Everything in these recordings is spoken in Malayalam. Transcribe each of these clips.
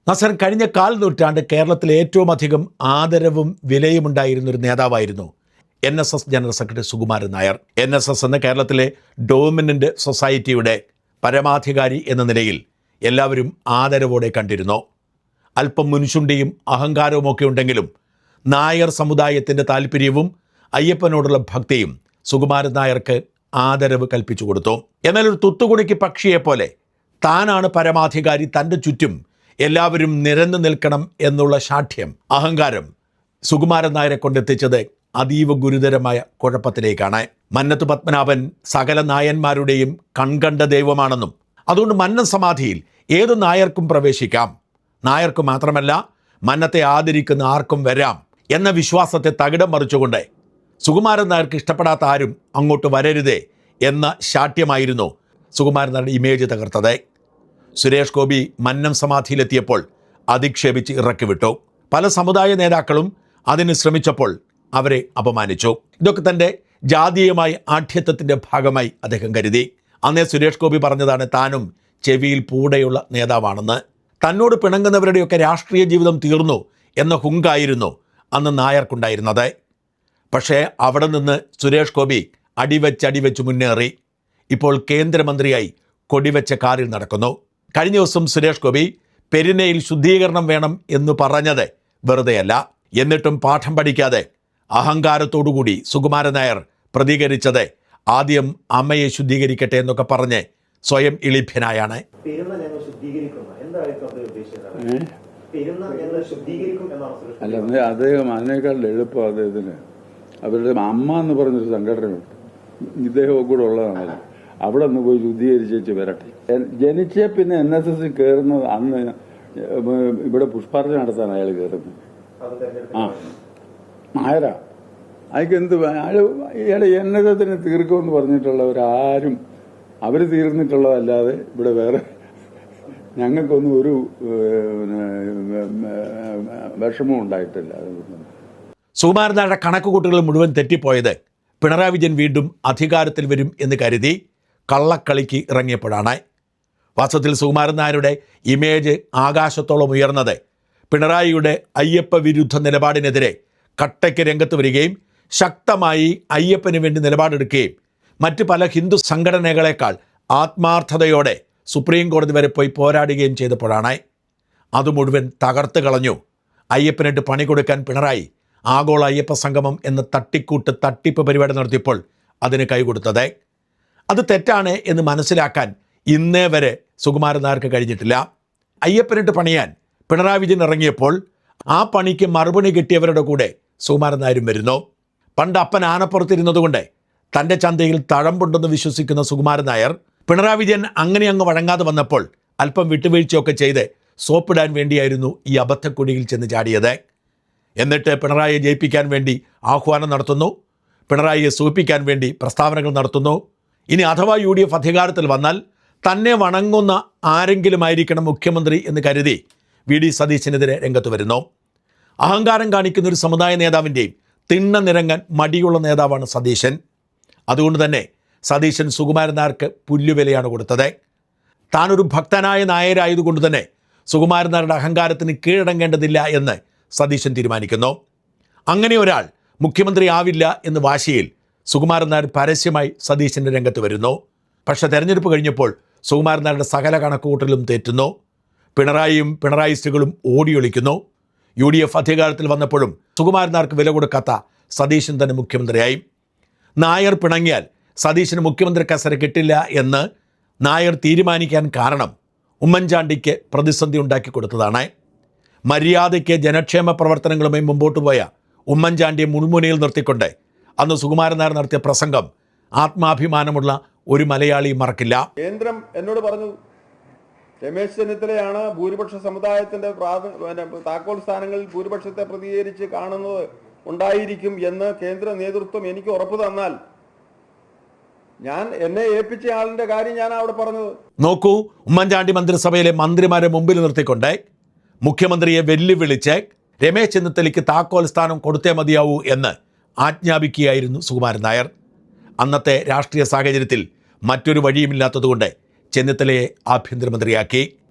നസർ കഴിഞ്ഞ കാൽ നൂറ്റാണ്ട് കേരളത്തിൽ ഏറ്റവും അധികം ആദരവും വിലയുമുണ്ടായിരുന്നൊരു നേതാവായിരുന്നു NSS general secretary Sukumaran Nair. NSS എന്ന കേരളത്തിലെ ഡോമിനൻ്റ് സൊസൈറ്റിയുടെ പരമാധികാരി എന്ന നിലയിൽ എല്ലാവരും ആദരവോടെ കണ്ടിരുന്നു. അല്പം മുൻചുണ്ടിയും അഹങ്കാരവുമൊക്കെ ഉണ്ടെങ്കിലും നായർ സമുദായത്തിൻ്റെ താല്പര്യവും അയ്യപ്പനോടുള്ള ഭക്തിയും സുകുമാരൻ നായർക്ക് ആദരവ് കൽപ്പിച്ചു കൊടുത്തു. എന്നാൽ ഒരു തുത്തുകുണിക്ക് പക്ഷിയെപ്പോലെ താനാണ് പരമാധികാരി, തൻ്റെ ചുറ്റും എല്ലാവരും നിരന്നു നിൽക്കണം എന്നുള്ള ശാഠ്യം, അഹങ്കാരം സുകുമാരൻ നായരെ കൊണ്ടെത്തിച്ചത് അതീവ ഗുരുതരമായ കുഴപ്പത്തിലേക്കാണ്. മന്നത്ത് പത്മനാഭൻ സകല നായന്മാരുടെയും കൺകണ്ട ദൈവമാണെന്നും അതുകൊണ്ട് മന്നൻ സമാധിയിൽ ഏത് നായർക്കും പ്രവേശിക്കാം, നായർക്ക് മാത്രമല്ല മന്നത്തെ ആദരിക്കുന്ന ആർക്കും വരാം എന്ന വിശ്വാസത്തെ തകിടം മറിച്ചുകൊണ്ട് സുകുമാരൻ നായർക്ക് ഇഷ്ടപ്പെടാത്ത ആരും അങ്ങോട്ട് വരരുതേ എന്ന ശാഠ്യമായിരുന്നു സുകുമാരൻ നായരുടെ ഇമേജ് തകർത്തത്. സുരേഷ് ഗോപി മന്നം സമാധിയിലെത്തിയപ്പോൾ അധിക്ഷേപിച്ച് ഇറക്കിവിട്ടു. പല സമുദായ നേതാക്കളും അതിന് ശ്രമിച്ചപ്പോൾ അവരെ അപമാനിച്ചു. ഇതൊക്കെ തൻ്റെ ജാതീയമായ ആഢ്യത്വത്തിൻ്റെ ഭാഗമായി അദ്ദേഹം കരുതി. അന്നേ സുരേഷ് ഗോപി പറഞ്ഞതാണ് താനും ചെവിയിൽ പൂടെയുള്ള നേതാവാണെന്ന്. തന്നോട് പിണങ്ങുന്നവരുടെയൊക്കെ രാഷ്ട്രീയ ജീവിതം തീർന്നു എന്ന ഹുങ്കായിരുന്നു അന്ന് നായർക്കുണ്ടായിരുന്നത്. പക്ഷേ അവിടെ നിന്ന് സുരേഷ് ഗോപി അടിവെച്ച് മുന്നേറി ഇപ്പോൾ കേന്ദ്രമന്ത്രിയായി കൊടിവെച്ച കാറിൽ നടക്കുന്നു. കഴിഞ്ഞ ദിവസം സുരേഷ് ഗോപി പെരിനയിൽ ശുദ്ധീകരണം വേണം എന്ന് പറഞ്ഞത് വെറുതെയല്ല. എന്നിട്ടും പാഠം പഠിക്കാതെ അഹങ്കാരത്തോടുകൂടി സുകുമാരൻ നായർ പ്രതികരിച്ചത് ആദ്യം അമ്മയെ ശുദ്ധീകരിക്കട്ടെ എന്നൊക്കെ പറഞ്ഞ് സ്വയം ഇളിഭ്യനായാണ്. അല്ല, അദ്ദേഹം അതിനേക്കാൾ എളുപ്പം അദ്ദേഹത്തിന് അവരുടെ അമ്മ എന്ന് പറഞ്ഞൊരു സംഘടനയുണ്ട്, ഇദ്ദേഹവും കൂടെ ഉള്ളതാണല്ലോ. അവിടെ നിന്ന് പോയി ശുദ്ധീകരിച്ച് വരട്ടെ. ജനിച്ച പിന്നെ NSS കയറുന്നത് അന്ന് ഇവിടെ പുഷ്പാർച്ചന നടത്താൻ അയാൾ കയറുന്നത്. നായരാ അയാൾക്ക് എന്ത് ഇയാളെ NSSനെ തീർക്കുമെന്ന് പറഞ്ഞിട്ടുള്ളവരാരും അവർ തീർന്നിട്ടുള്ളതല്ലാതെ ഇവിടെ വേറെ ഞങ്ങൾക്കൊന്നും ഒരു വിഷമവും ഉണ്ടായിട്ടില്ല. സുകുമാരൻ നായരുടെ കണക്കുകൂട്ടുകൾ മുഴുവൻ തെറ്റിപ്പോയത് പിണറായി വിജയൻ വീണ്ടും അധികാരത്തിൽ വരും എന്ന് കരുതി കള്ളക്കളിക്ക് ഇറങ്ങിയപ്പോഴാണ്. വാസ്തവത്തിൽ സുകുമാരൻ നായരുടെ ഇമേജ് ആകാശത്തോളം ഉയർന്നത് പിണറായിയുടെ അയ്യപ്പ വിരുദ്ധ നിലപാടിനെതിരെ കട്ടയ്ക്ക് രംഗത്ത് വരികയും ശക്തമായി അയ്യപ്പന് വേണ്ടി നിലപാടെടുക്കുകയും മറ്റ് പല ഹിന്ദു സംഘടനകളെക്കാൾ ആത്മാർത്ഥതയോടെ സുപ്രീം കോടതി വരെ പോയി പോരാടുകയും ചെയ്തപ്പോഴാണ്. അത് മുഴുവൻ തകർത്ത് കളഞ്ഞു. അയ്യപ്പനായിട്ട് പണി കൊടുക്കാൻ പിണറായി ആഗോള അയ്യപ്പ സംഗമം എന്ന തട്ടിപ്പ് പരിപാടി നടത്തിയപ്പോൾ അതിന് കൈകൊടുത്തത്. അത് തെറ്റാണ് എന്ന് മനസ്സിലാക്കാൻ ഇന്നേ വരെ സുകുമാരൻ നായർക്ക് കഴിഞ്ഞിട്ടില്ല. അയ്യപ്പനായിട്ട് പണിയാൻ പിണറായി വിജയൻ ഇറങ്ങിയപ്പോൾ ആ പണിക്ക് മറുപടി കിട്ടിയവരുടെ കൂടെ സുകുമാരൻ നായരും വരുന്നു. പണ്ട് അപ്പൻ ആനപ്പുറത്തിരുന്നതുകൊണ്ട് തൻ്റെ ചന്തയിൽ തഴമ്പുണ്ടെന്ന് വിശ്വസിക്കുന്ന സുകുമാരൻ നായർ പിണറായി വിജയൻ അങ്ങനെ അങ്ങ് വഴങ്ങാതെ വന്നപ്പോൾ അല്പം വിട്ടുവീഴ്ചയൊക്കെ ചെയ്ത് സോപ്പിടാൻ വേണ്ടിയായിരുന്നു ഈ അബദ്ധക്കുഴിയിൽ ചെന്ന് ചാടിയത്. എന്നിട്ട് പിണറായിയെ ജയിപ്പിക്കാൻ വേണ്ടി ആഹ്വാനം നടത്തുന്നു, പിണറായിയെ സൂചിപ്പിക്കാൻ വേണ്ടി പ്രസ്താവനകൾ നടത്തുന്നു. ഇനി അഥവാ UDF അധികാരത്തിൽ വന്നാൽ തന്നെ വണങ്ങുന്ന ആരെങ്കിലും ആയിരിക്കണം മുഖ്യമന്ത്രി എന്ന് കരുതി VD സതീശനെതിരെ രംഗത്ത് വരുന്നു. അഹങ്കാരം കാണിക്കുന്ന ഒരു സമുദായ നേതാവിൻ്റെയും തിണ്ണ നിരങ്ങാൻ മടിയുള്ള നേതാവാണ് സതീശൻ. അതുകൊണ്ട് തന്നെ സതീശൻ സുകുമാരൻ നായർക്ക് പുല്ലുവിലയാണ് കൊടുത്തത്. താനൊരു ഭക്തനായ നായരായതുകൊണ്ട് തന്നെ സുകുമാരൻ നായരുടെ അഹങ്കാരത്തിന് കീഴടങ്ങേണ്ടതില്ല എന്ന് സതീശൻ തീരുമാനിക്കുന്നു. അങ്ങനെ ഒരാൾ മുഖ്യമന്ത്രി ആവില്ല എന്ന് വാശിയിൽ സുകുമാരൻ നായർ പരസ്യമായി സതീശൻ്റെ രംഗത്ത് വരുന്നു. പക്ഷേ തെരഞ്ഞെടുപ്പ് കഴിഞ്ഞപ്പോൾ സുകുമാരൻ നായരുടെ സകല കണക്കുകൂട്ടലും തെറ്റുന്നു. പിണറായിയും പിണറായിസ്റ്റുകളും ഓടിയൊളിക്കുന്നു. UDF അധികാരത്തിൽ വന്നപ്പോഴും സുകുമാരൻ നായർക്ക് വില കൊടുക്കാത്ത സതീശൻ തന്നെ മുഖ്യമന്ത്രിയായി. നായർ പിണങ്ങിയാൽ സതീശന് മുഖ്യമന്ത്രി കസര കിട്ടില്ല എന്ന് നായർ തീരുമാനിക്കാൻ കാരണം ഉമ്മൻചാണ്ടിക്ക് പ്രതിസന്ധി ഉണ്ടാക്കി കൊടുത്തതാണ്. മര്യാദയ്ക്ക് ജനക്ഷേമ പ്രവർത്തനങ്ങളുമായി മുമ്പോട്ട് പോയ ഉമ്മൻചാണ്ടിയെ മുൾമുനയിൽ നിർത്തിക്കൊണ്ട് അന്ന് സുകുമാരൻ നായർ നടത്തിയ പ്രസംഗം ആത്മാഭിമാനമുള്ള ഒരു മലയാളി മറക്കില്ല. കേന്ദ്രം എന്നോട് പറഞ്ഞു, രമേശ് ചെന്നിത്തലയാണ് ഭൂരിപക്ഷ സമുദായത്തിന്റെ താക്കോൽ സ്ഥാനങ്ങളിൽ ഭൂരിപക്ഷത്തെ പ്രതികരിച്ച് കാണുന്നത് ഉണ്ടായിരിക്കും എന്ന് കേന്ദ്ര നേതൃത്വം എനിക്ക് ഉറപ്പ് തന്നാൽ ഞാൻ എന്നെ ഏൽപ്പിച്ച ആളിന്റെ കാര്യം ഞാൻ അവിടെ പറഞ്ഞത്. നോക്കൂ, ഉമ്മൻചാണ്ടി മന്ത്രിസഭയിലെ മന്ത്രിമാരെ മുമ്പിൽ നിർത്തിക്കൊണ്ട് മുഖ്യമന്ത്രിയെ വെല്ലുവിളിച്ച് രമേശ് ചെന്നിത്തലയ്ക്ക് താക്കോൽ സ്ഥാനം കൊടുത്തേ മതിയാവൂ എന്ന് ആജ്ഞാപിക്കുകയായിരുന്നു സുകുമാരൻ നായർ. അന്നത്തെ രാഷ്ട്രീയ സാഹചര്യത്തിൽ മറ്റൊരു വഴിയുമില്ലാത്തതുകൊണ്ട് ചെന്നിത്തലയെ ആഭ്യന്തരമന്ത്രിയാക്കി.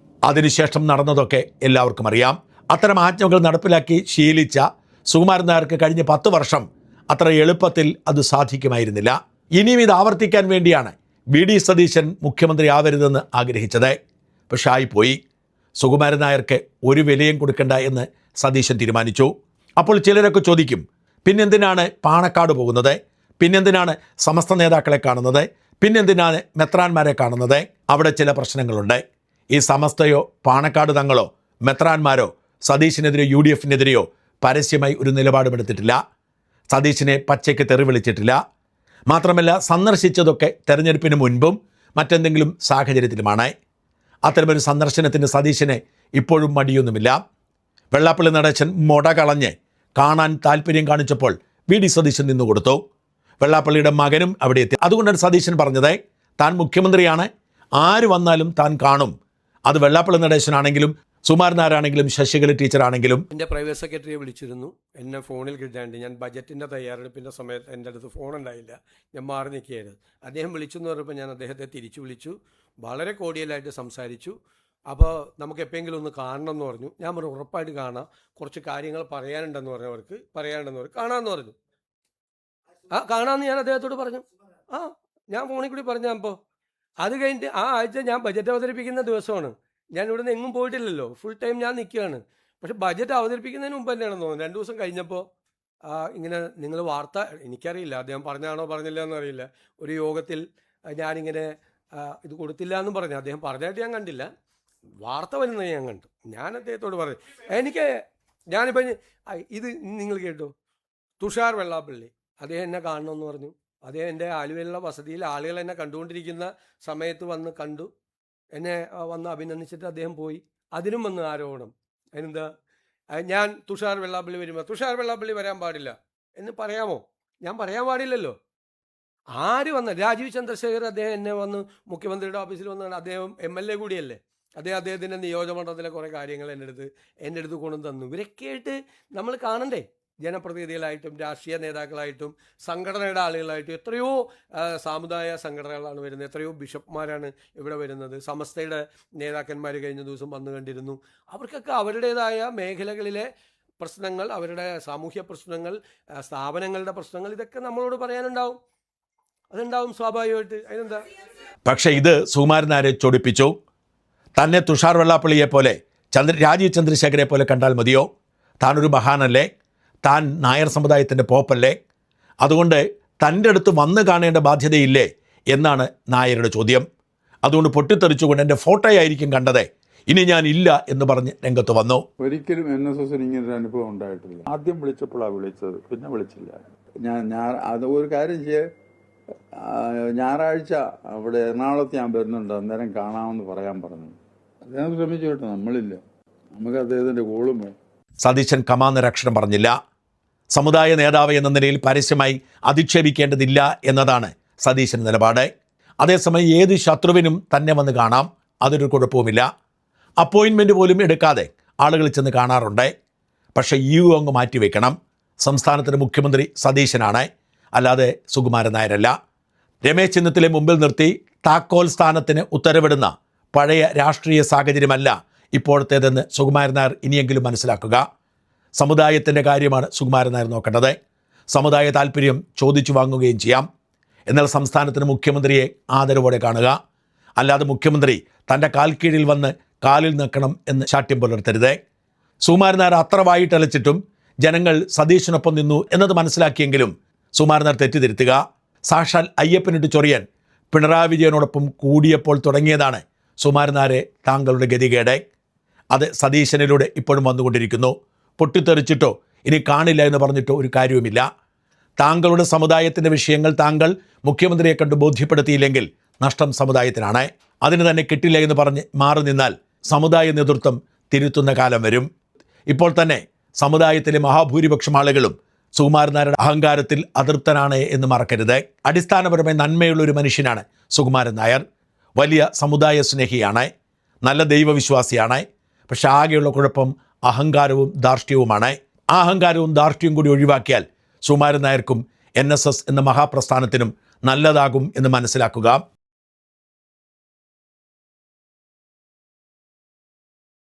അതിനുശേഷം നടന്നതൊക്കെ എല്ലാവർക്കും അറിയാം. അത്തരം ആജ്ഞകൾ നടപ്പിലാക്കി ശീലിച്ച സുകുമാരൻ നായർക്ക് കഴിഞ്ഞ 10 വർഷം അത്ര എളുപ്പത്തിൽ അത് സാധിക്കുമായിരുന്നില്ല. ഇനിയും ഇത് ആവർത്തിക്കാൻ വേണ്ടിയാണ് വി ഡി സതീശൻ മുഖ്യമന്ത്രി ആവരുതെന്ന് ആഗ്രഹിച്ചത്. പക്ഷെ ആയിപ്പോയി. സുകുമാരൻ നായർക്ക് ഒരു വിലയും കൊടുക്കണ്ട എന്ന് സതീശൻ തീരുമാനിച്ചു. അപ്പോൾ ചിലരൊക്കെ ചോദിക്കും, പിന്നെന്തിനാണ് പാണക്കാട് പോകുന്നത്? പിന്നെന്തിനാണ് സമസ്ത നേതാക്കളെ കാണുന്നത്? പിന്നെന്തിനാണ് മെത്രാന്മാരെ കാണുന്നത്? അവിടെ ചില പ്രശ്നങ്ങളുണ്ട്. ഈ സമസ്തയോ പാണക്കാട് തങ്ങളോ മെത്രാന്മാരോ സതീശിനെതിരെയോ UDF-നെതിരെയോ പരസ്യമായി ഒരു നിലപാടുമെടുത്തിട്ടില്ല. സതീശിനെ പച്ചയ്ക്ക് തെറി വിളിച്ചിട്ടില്ല. മാത്രമല്ല, സന്ദർശിച്ചതൊക്കെ തെരഞ്ഞെടുപ്പിന് മുൻപും മറ്റെന്തെങ്കിലും സാഹചര്യത്തിലുമാണ്. അത്തരമൊരു സന്ദർശനത്തിന് സതീശന് ഇപ്പോഴും മടിയൊന്നുമില്ല. വെള്ളാപ്പള്ളി നടേശൻ മുട കളഞ്ഞ് കാണാൻ താല്പര്യം കാണിച്ചപ്പോൾ വി ഡി സതീശൻ നിന്നുകൊടുത്തു. വെള്ളാപ്പള്ളിയുടെ മകനും അവിടെ എത്തി. അതുകൊണ്ടാണ് സതീശൻ പറഞ്ഞത്, താൻ മുഖ്യമന്ത്രിയാണ്, ആര് വന്നാലും താൻ കാണും. അത് വെള്ളാപ്പള്ളി നടേശനാണെങ്കിലും സുകുമാരൻ നായരാണെങ്കിലും ശശികല ടീച്ചറാണെങ്കിലും. എൻ്റെ പ്രൈവറ്റ് സെക്രട്ടറിയെ വിളിച്ചിരുന്നു. എന്നെ ഫോണിൽ കിട്ടാണ്ട് ഞാൻ ബജറ്റിൻ്റെ തയ്യാറെടുപ്പിൻ്റെ സമയത്ത് എൻ്റെ അടുത്ത് ഫോൺ ഉണ്ടായില്ല, ഞാൻ മാറി നിൽക്കുകയായിരുന്നു. അദ്ദേഹം വിളിച്ചെന്ന് പറഞ്ഞപ്പോൾ ഞാൻ അദ്ദേഹത്തെ തിരിച്ചു വിളിച്ചു, വളരെ കോഡിയലായിട്ട് സംസാരിച്ചു. അപ്പോൾ നമുക്ക് എപ്പോഴെങ്കിലും ഒന്ന് കാണണം എന്ന് പറഞ്ഞു. ഞാൻ പറഞ്ഞു ഉറപ്പായിട്ട് കാണാം, കുറച്ച് കാര്യങ്ങൾ പറയാനുണ്ടെന്ന് പറഞ്ഞവർക്ക് കാണാമെന്ന് പറഞ്ഞു. കാണാമെന്ന് ഞാൻ അദ്ദേഹത്തോട് പറഞ്ഞു. ഞാൻ ഫോണിൽ കൂടി പറഞ്ഞു. അപ്പോൾ അത് കഴിഞ്ഞിട്ട് ആ ആഴ്ച ഞാൻ ബജറ്റ് അവതരിപ്പിക്കുന്ന ദിവസമാണ്. ഞാൻ ഇവിടുന്ന് എങ്ങും പോയിട്ടില്ലല്ലോ, ഫുൾ ടൈം ഞാൻ നിൽക്കുകയാണ്. പക്ഷെ ബജറ്റ് അവതരിപ്പിക്കുന്നതിന് മുമ്പ് തന്നെയാണെന്ന് തോന്നുന്നു. 2 ദിവസം കഴിഞ്ഞപ്പോൾ ഇങ്ങനെ നിങ്ങൾ വാർത്ത, എനിക്കറിയില്ല അദ്ദേഹം പറഞ്ഞാണോ പറഞ്ഞില്ല എന്നറിയില്ല, ഒരു യോഗത്തിൽ ഞാനിങ്ങനെ ഇത് കൊടുത്തില്ല എന്നും പറഞ്ഞു. അദ്ദേഹം പറഞ്ഞായിട്ട് ഞാൻ കണ്ടില്ല, വാർത്ത വരുന്നത് ഞാൻ കണ്ടു. ഞാൻ അദ്ദേഹത്തോട് പറഞ്ഞു, ഞാനിപ്പോൾ ഇത് നിങ്ങൾ കേട്ടോ, തുഷാർ വെള്ളാപ്പള്ളി അദ്ദേഹം എന്നെ കാണണമെന്ന് പറഞ്ഞു. അദ്ദേഹം എൻ്റെ ആലുവയിലുള്ള വസതിയിൽ ആളുകൾ എന്നെ കണ്ടുകൊണ്ടിരിക്കുന്ന സമയത്ത് വന്ന് കണ്ടു, എന്നെ വന്ന് അഭിനന്ദിച്ചിട്ട് അദ്ദേഹം പോയി. അതിനും വന്ന് ആരോപണം. അതിനെന്താ, ഞാൻ തുഷാർ വെള്ളാപ്പള്ളി വരുമ്പോൾ തുഷാർ വെള്ളാപ്പള്ളി വരാൻ പാടില്ല എന്ന് പറയാമോ? ഞാൻ പറയാൻ പാടില്ലല്ലോ. ആര് വന്ന രാജീവ് ചന്ദ്രശേഖർ അദ്ദേഹം എന്നെ വന്ന് മുഖ്യമന്ത്രിയുടെ ഓഫീസിൽ വന്നാണ്. അദ്ദേഹം MLA കൂടിയല്ലേ. അദ്ദേഹത്തിൻ്റെ നിയോജകമണ്ഡലത്തിലെ കുറേ കാര്യങ്ങൾ എൻ്റെ അടുത്ത് കൊണ്ടു തന്നു. ഇവരൊക്കെ ആയിട്ട് നമ്മൾ കാണണ്ടേ? ജനപ്രതിനിധികളായിട്ടും രാഷ്ട്രീയ നേതാക്കളായിട്ടും സംഘടനയുടെ ആളുകളായിട്ടും എത്രയോ സാമുദായ സംഘടനകളാണ് വരുന്നത്, എത്രയോ ബിഷപ്പ്മാരാണ് ഇവിടെ വരുന്നത്. സമസ്തയുടെ നേതാക്കന്മാർ കഴിഞ്ഞ ദിവസം വന്നു കണ്ടിരുന്നു. അവർക്കൊക്കെ അവരുടേതായ മേഖലകളിലെ പ്രശ്നങ്ങൾ, അവരുടെ സാമൂഹ്യ പ്രശ്നങ്ങൾ, സ്ഥാപനങ്ങളുടെ പ്രശ്നങ്ങൾ, ഇതൊക്കെ നമ്മളോട് പറയാനുണ്ടാവും. അതുണ്ടാവും സ്വാഭാവികമായിട്ട്. അതിനെന്താ? പക്ഷേ ഇത് സുകുമാരൻ നായരെ ചൊടിപ്പിച്ചു. തന്നെ തുഷാർ വെള്ളാപ്പള്ളിയെ പോലെ രാജീവ് ചന്ദ്രശേഖരെ പോലെ കണ്ടാൽ മതിയോ? താനൊരു മഹാനല്ലേ? താൻ നായർ സമുദായത്തിൻ്റെ പോപ്പല്ലേ? അതുകൊണ്ട് തൻ്റെ അടുത്ത് വന്ന് കാണേണ്ട ബാധ്യതയില്ലേ എന്നാണ് നായരുടെ ചോദ്യം. അതുകൊണ്ട് പൊട്ടിത്തെറിച്ചുകൊണ്ട് എൻ്റെ ഫോട്ടോയായിരിക്കും കണ്ടത്, ഇനി ഞാൻ ഇല്ല എന്ന് പറഞ്ഞ് രംഗത്ത് വന്നു. ഒരിക്കലും NSS ഇങ്ങനൊരു അനുഭവം ഉണ്ടായിട്ടില്ല. ആദ്യം വിളിച്ചപ്പോഴാണ് വിളിച്ചത്, പിന്നെ വിളിച്ചില്ല. അത് ഒരു കാര്യം ഞായറാഴ്ച അവിടെ എറണാകുളത്ത് ഞാൻ വരുന്നുണ്ട്, അന്നേരം കാണാമെന്ന് പറയാൻ പറഞ്ഞു. അദ്ദേഹം ശ്രമിച്ചു കേട്ടോ, നമ്മളില്ല, നമുക്ക് അദ്ദേഹത്തിൻ്റെ കോളും വേണം. സതീശൻ കമാന്നൊരക്ഷരം പറഞ്ഞില്ല. സമുദായ നേതാവ് എന്ന നിലയിൽ പരസ്യമായി അധിക്ഷേപിക്കേണ്ടതില്ല എന്നതാണ് സതീശൻ നിലപാട്. അതേസമയം ഏത് ശത്രുവിനും തന്നെ വന്ന് കാണാം, അതൊരു കുഴപ്പവുമില്ല. അപ്പോയിൻമെൻറ്റ് പോലും എടുക്കാതെ ആളുകൾ ചെന്ന് കാണാറുണ്ട്. പക്ഷേ അങ്ങ് മാറ്റിവെക്കണം. സംസ്ഥാനത്തിൻ്റെ മുഖ്യമന്ത്രി സതീശനാണ്, അല്ലാതെ സുകുമാരൻ നായരല്ല. രമേശ് ചെന്നിത്തലയെ മുമ്പിൽ നിർത്തി താക്കോൽ സ്ഥാനത്തിന് ഉത്തരവിടുന്ന പഴയ രാഷ്ട്രീയ സാഹചര്യമല്ല ഇപ്പോഴത്തേതെന്ന് സുകുമാരൻ നായർ ഇനിയെങ്കിലും മനസ്സിലാക്കുക. സമുദായത്തിൻ്റെ കാര്യമാണ് സുകുമാരൻ നായർ നോക്കേണ്ടത്. സമുദായ താല്പര്യം ചോദിച്ചു വാങ്ങുകയും ചെയ്യാം. എന്നാൽ സംസ്ഥാനത്തിന് മുഖ്യമന്ത്രിയെ ആദരവോടെ കാണുക, അല്ലാതെ മുഖ്യമന്ത്രി തൻ്റെ കാൽക്കീഴിൽ വന്ന് കാലിൽ നിൽക്കണം എന്ന് ശാഠ്യം പുലർത്തരുത്. സുകുമാരൻ നായർ അത്ര വായിട്ടലച്ചിട്ടും ജനങ്ങൾ സതീശനൊപ്പം നിന്നു എന്നത് മനസ്സിലാക്കിയെങ്കിലും സുകുമാരൻ നായർ തെറ്റിദ്ധരുത്തുക. സാക്ഷാൽ അയ്യപ്പനിട്ട് ചൊറിയാൻ പിണറായി വിജയനോടൊപ്പം കൂടിയപ്പോൾ തുടങ്ങിയതാണ് സുകുമാരൻ നായരെ താങ്കളുടെ ഗതികേട്. അത് സതീശനിലൂടെ ഇപ്പോഴും വന്നുകൊണ്ടിരിക്കുന്നു. പൊട്ടിത്തെറിച്ചിട്ടോ ഇനി കാണില്ല എന്ന് പറഞ്ഞിട്ടോ ഒരു കാര്യവുമില്ല. താങ്കളുടെ സമുദായത്തിൻ്റെ വിഷയങ്ങൾ താങ്കൾ മുഖ്യമന്ത്രിയെ കണ്ട് ബോധ്യപ്പെടുത്തിയില്ലെങ്കിൽ നഷ്ടം സമുദായത്തിനാണ്. അതിന് തന്നെ കിട്ടില്ല എന്ന് പറഞ്ഞ് മാറി നിന്നാൽ സമുദായ നേതൃത്വം തിരുത്തുന്ന കാലം വരും. ഇപ്പോൾ തന്നെ സമുദായത്തിലെ മഹാഭൂരിപക്ഷം ആളുകളും സുകുമാരൻ നായരുടെ അഹങ്കാരത്തിൽ അതൃപ്തനാണ് എന്ന് മറക്കരുത്. അടിസ്ഥാനപരമായി നന്മയുള്ളൊരു മനുഷ്യനാണ് സുകുമാരൻ നായർ. വലിയ സമുദായ സ്നേഹിയാണ്, നല്ല ദൈവവിശ്വാസിയാണ്. പക്ഷെ ആകെയുള്ള കുഴപ്പം അഹങ്കാരവും ധാർഷ്ട്യവുമാണ്. ആ അഹങ്കാരവും ധാർഷ്ട്യവും കൂടി ഒഴിവാക്കിയാൽ സുകുമാരൻ നായർക്കും NSS എന്ന മഹാപ്രസ്ഥാനത്തിനും നല്ലതാകും എന്ന് മനസ്സിലാക്കുക.